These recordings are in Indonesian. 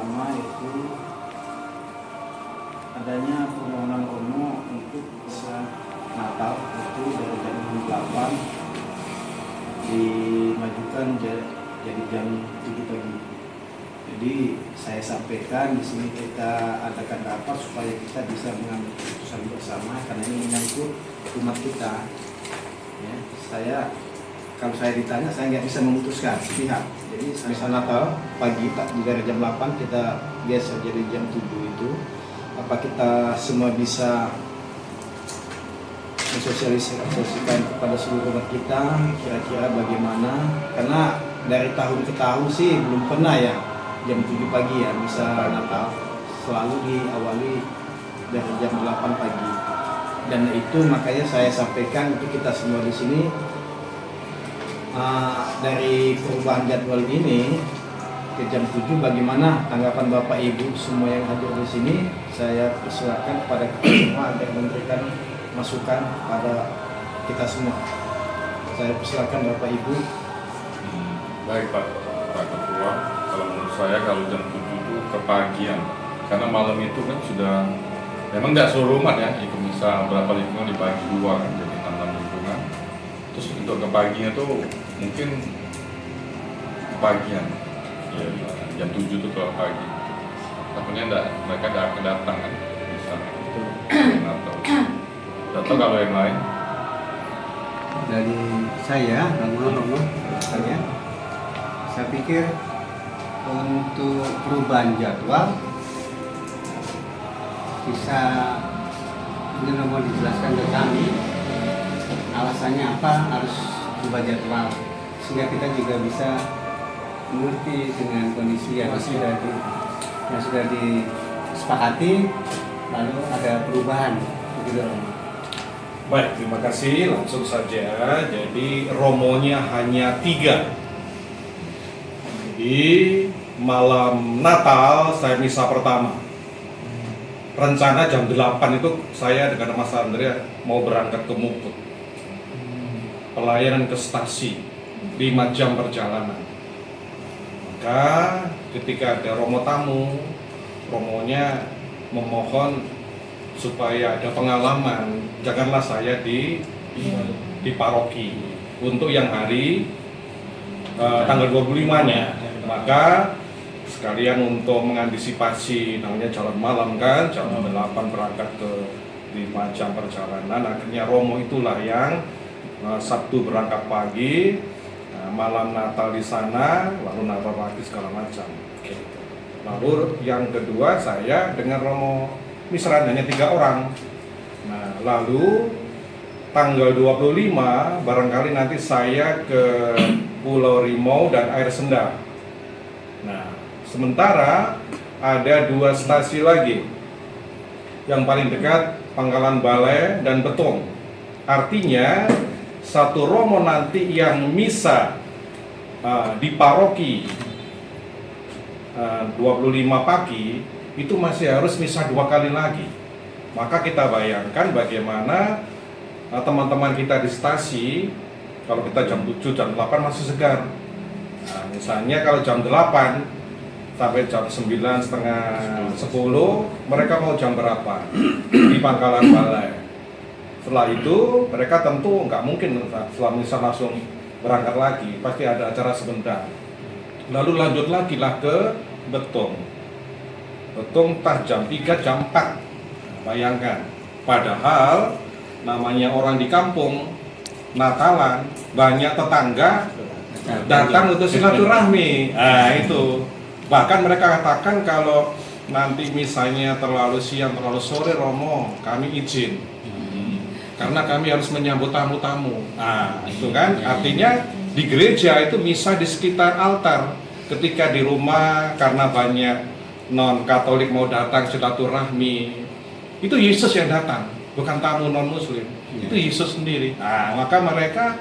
pertama itu adanya permohonan Romo untuk bisa Natal itu dari jam 8 dimajukan jadi jam 7 pagi. Jadi saya sampaikan di sini kita adakan rapat supaya kita bisa mengambil keputusan bersama karena ini menyangkut umat kita. Ya, kalau saya ditanya saya nggak bisa memutuskan pihak. Jadi misal Natal pagi dari jam 8 kita biasa jadi jam 7 itu apa kita semua bisa mensosialisasikan kepada seluruh umat kita kira-kira bagaimana, karena dari tahun ke tahun sih belum pernah ya jam 7 pagi ya bisa Natal, selalu diawali dari jam 8 pagi. Dan itu makanya saya sampaikan untuk kita semua di sini dari perubahan jadwal ini ke jam 7 bagaimana tanggapan Bapak Ibu semua yang hadir di sini. Saya persilakan kepada kita semua agar memberikan masukan pada kita semua. Saya persilakan Bapak Ibu. Baik Pak Ketua, kalau menurut saya kalau jam 7 itu kepagian, karena malam itu kan sudah memang nggak seluruh rumah ya, ikut misal berapa lingkungan dibagi dua kan, jadi 6 lingkungan. Terus untuk kepagian itu mungkin kepagian ya, jam 7 itu kalau pagi takutnya mereka tidak akan datang kan, bisa atau kalau yang lain. Dari saya saya pikir untuk perubahan jadwal bisa mungkin mau dijelaskan ke kami alasannya apa harus berubah jadwal, sehingga kita juga bisa mengerti dengan kondisi yang sudah disepakati lalu ada perubahan begitu. Baik, terima kasih. Langsung saja. Jadi romonya hanya 3. Jadi malam Natal saya misa pertama. Rencana jam 8 itu saya dengan Mas Andrea mau berangkat ke Mukut. Pelayanan ke stasi 5 jam perjalanan. Maka ketika ada romo tamu, romonya memohon supaya ada pengalaman, janganlah saya di paroki untuk yang hari tanggal 25-nya. Maka sekalian untuk mengantisipasi namanya jalan malam kan, jam 8 berangkat ke 5 jam perjalanan, akhirnya romo itulah yang Sabtu berangkat pagi, malam Natal di sana, lalu Natal lagi segala macam. Lalu yang kedua saya dengan romo misran hanya 3 orang. Nah, lalu tanggal 25 barangkali nanti saya ke Pulau Rimau dan Air Senda. Nah, sementara ada 2 stasi lagi. Yang paling dekat Pangkalan Balai dan Betong. Artinya satu romo nanti yang misa di paroki 25 pagi itu masih harus misa 2 kali lagi. Maka kita bayangkan bagaimana teman-teman kita di stasi, kalau kita jam 7, jam 8 masih segar. Nah, misalnya kalau jam 8 sampai jam 9, setengah 10, mereka mau jam berapa? Di Pangkalan Balai. Setelah itu mereka tentu nggak mungkin setelah misa langsung berangkat lagi, pasti ada acara sebentar. Lalu lanjut lagi lah ke Betong. Betong entah jam 3, jam 4. Bayangkan. Padahal namanya orang di kampung Natalan, banyak tetangga datang untuk silaturahmi. Nah, itu. Bahkan mereka katakan kalau nanti misalnya terlalu siang, terlalu sore romo, kami izin. Karena kami harus menyambut tamu-tamu. Nah, itu kan artinya di gereja itu misa di sekitar altar. Ketika di rumah karena banyak non-Katolik mau datang silaturahmi, itu Yesus yang datang, bukan tamu non-Muslim. Itu Yesus sendiri. Nah, maka mereka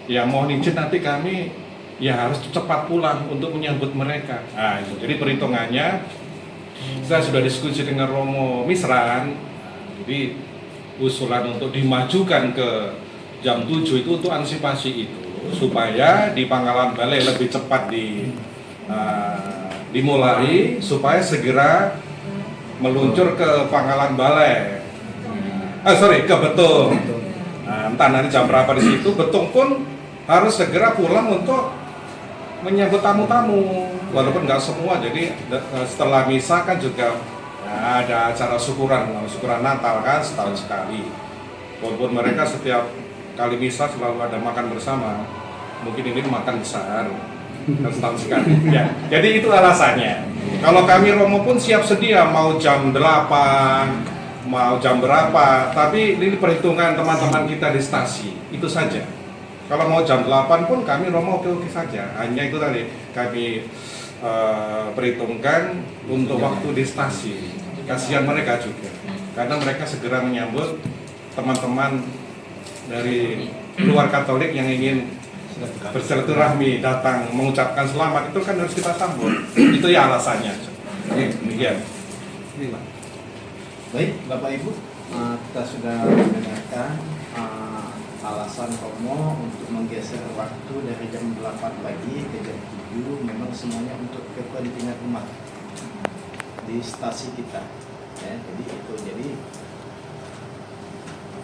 ya mohon izin nanti kami ya harus cepat pulang untuk menyambut mereka. Nah, itu. Jadi perhitungannya saya sudah diskusi dengan Romo Misran. Jadi usulan untuk dimajukan ke jam 7 itu untuk antisipasi itu, supaya di Pangkalan Balai lebih cepat dimulai supaya segera meluncur ke Pangkalan Balai. Ke Betung. Nah, entah nanti jam berapa di situ. Betung pun harus segera pulang untuk menyambut tamu-tamu. Walaupun nggak semua, jadi setelah misa kan juga ada acara syukuran Natal kan setahun sekali. Walaupun mereka setiap kali misa selalu ada makan bersama. Mungkin ini makan besar kan setahun sekali. Ya, jadi itu alasannya. Kalau kami Romo pun siap sedia mau jam 8, mau jam berapa, tapi ini perhitungan teman-teman kita di stasi, itu saja. Kalau mau jam 8 pun kami Romo oke-oke saja. Hanya itu tadi kami perhitungkan untuk waktu di stasi. Kasihan mereka juga, karena mereka segera menyambut teman-teman dari luar Katolik yang ingin bersilaturahmi, datang mengucapkan selamat, itu kan harus kita sambut. Itu ya alasannya. Demikian. Baik, Bapak Ibu, kita sudah mendengarkan alasan Romo untuk menggeser waktu dari jam 8 pagi ke jam 7, memang semuanya untuk kepentingan umat di stasi kita. Ya, jadi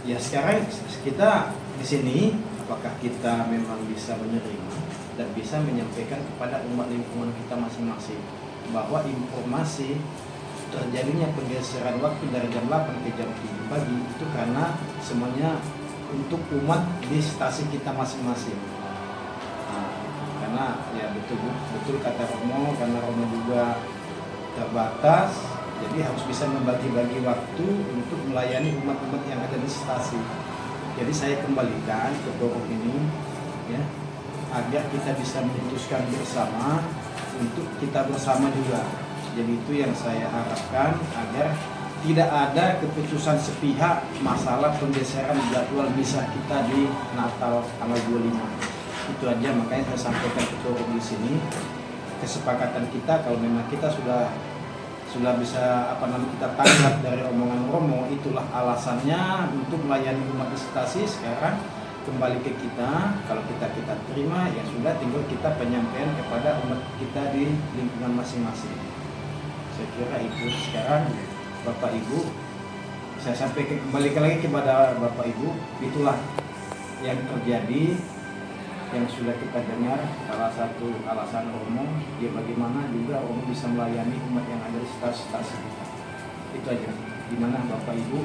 ya sekarang kita di sini, apakah kita memang bisa menerima dan bisa menyampaikan kepada umat lingkungan kita masing-masing bahwa informasi terjadinya pergeseran waktu dari jam 8 ke jam 7 pagi itu karena semuanya untuk umat di stasi kita masing-masing. Karena ya betul kata Romo, karena Romo juga terbatas, jadi harus bisa membagi-bagi waktu untuk melayani umat-umat yang ada di stasi. Jadi saya kembalikan ke forum ini ya, agar kita bisa memutuskan bersama untuk kita bersama juga. Jadi itu yang saya harapkan, agar tidak ada keputusan sepihak masalah penggeseran jadwal misa kita di Natal tanggal 25. Itu aja, makanya saya sampaikan ke forum di sini. Kesepakatan kita, kalau memang kita sudah bisa kita tangkap dari omongan Romo, itulah alasannya untuk melayani umat di stasi. Sekarang kembali ke kita, kalau kita terima, ya sudah, tinggal kita penyampaian kepada umat kita di lingkungan masing-masing. Saya kira itu. Sekarang Bapak Ibu, saya sampaikan kembali lagi kepada Bapak Ibu, itulah yang terjadi, yang sudah kita dengar. Salah satu alasan Romo, ya bagaimana juga Romo bisa melayani umat yang ada di stasi kita. Itu aja. Gimana Bapak Ibu?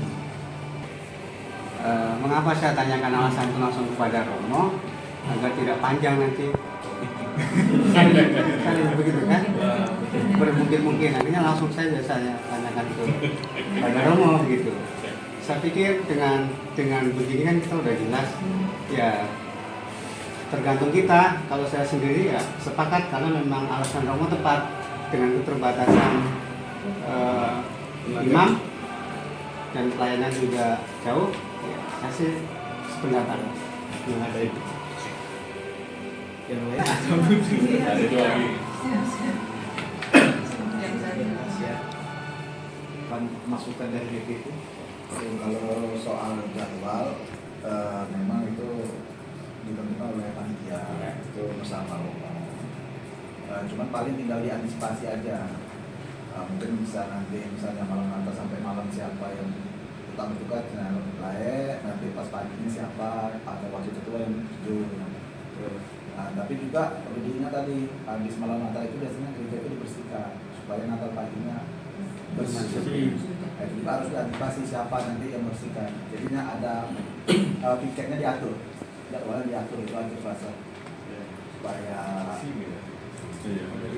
Mengapa saya tanyakan alasan itu langsung kepada Romo, agar tidak panjang nanti. Kan begitu kan? Mungkin akhirnya langsung saja saya tanyakan kepada Romo gitu. Saya pikir dengan begini kan kita udah jelas ya, tergantung kita. Kalau saya sendiri ya sepakat, karena memang alasan Romo tepat dengan keterbatasan imam dan pelayanan juga jauh. Ya, saya sih sependapat. Baik. Yang lain Ada itu lagi. masukan dari DPP. Kalau soal jadwal, memang itu ditentukan oleh panitia, itu bersama Romo. Cuman paling tinggal diantisipasi aja. Mungkin bisa nanti misalnya malam Natal sampai malam siapa yang utama tugas, nanti pas paginya siapa, ada wakil ketua yang tujuh. Nah, tapi juga perlu diingat tadi, habis malam Natal itu biasanya gereja itu dibersihkan supaya Natal paginya bersih. Itu juga harus diantisipasi siapa nanti yang bersihkan. Jadinya ada piketnya diatur, jadwalnya diatur, itu aja rasa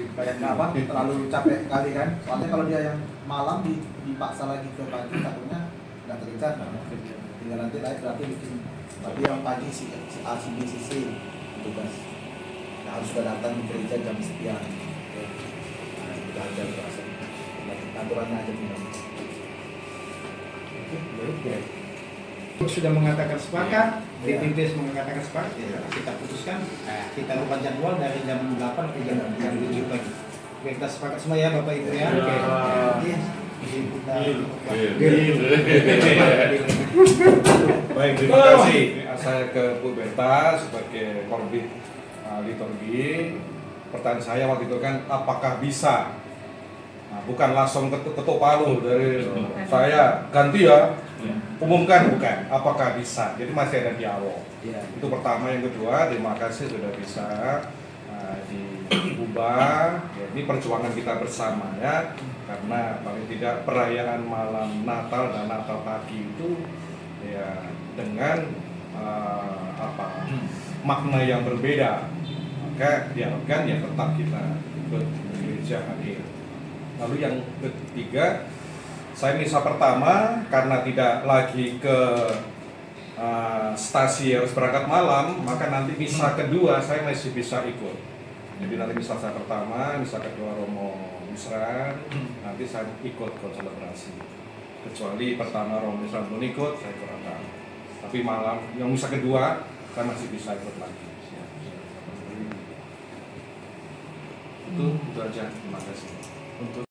supaya nggak terlalu capek kali kan. Soalnya kalau dia yang malam dipaksa lagi ke pagi, takutnya nggak terikat. Tinggal nanti lain berarti bikin. Tapi yang pagi si A, si B, si C tugas. Nah, harus sudah datang di gereja jam sekian. Nah, itu aja rasa. Aturannya aja tinggal. Baik. Sudah mengatakan sepakat, DPP mengatakan sepakat, ya kita putuskan, kita ubah jadwal dari jam 8 ke jam 7 pagi. Oke, kita sepakat semua ya Bapak Ibu ya. Oke. Baik, terima kasih. Saya ke Bu Beta sebagai korbit liturgi. pertanyaan saya waktu itu kan, apakah bisa? Nah, bukan langsung ketuk palu dari saya ganti ya, umumkan bukan, apakah bisa? Jadi masih ada dialog. Ya. Itu pertama. Yang kedua, terima kasih sudah bisa diubah. Ya, ini perjuangan kita bersama ya, karena paling tidak perayaan malam Natal dan Natal pagi itu ya dengan makna yang berbeda. Maka diharapkan ya tetap kita ikut gereja hadir. Lalu yang ketiga, saya misa pertama karena tidak lagi ke stasi harus berangkat malam, maka nanti misa kedua saya masih bisa ikut. Jadi nanti misa saya pertama, misa kedua Romo Misran, nanti saya ikut ke selebrasi. Kecuali pertama Romo Misran belum ikut, saya kurang tahu. Tapi malam yang misa kedua saya masih bisa ikut lagi. Itu aja. Terima kasih.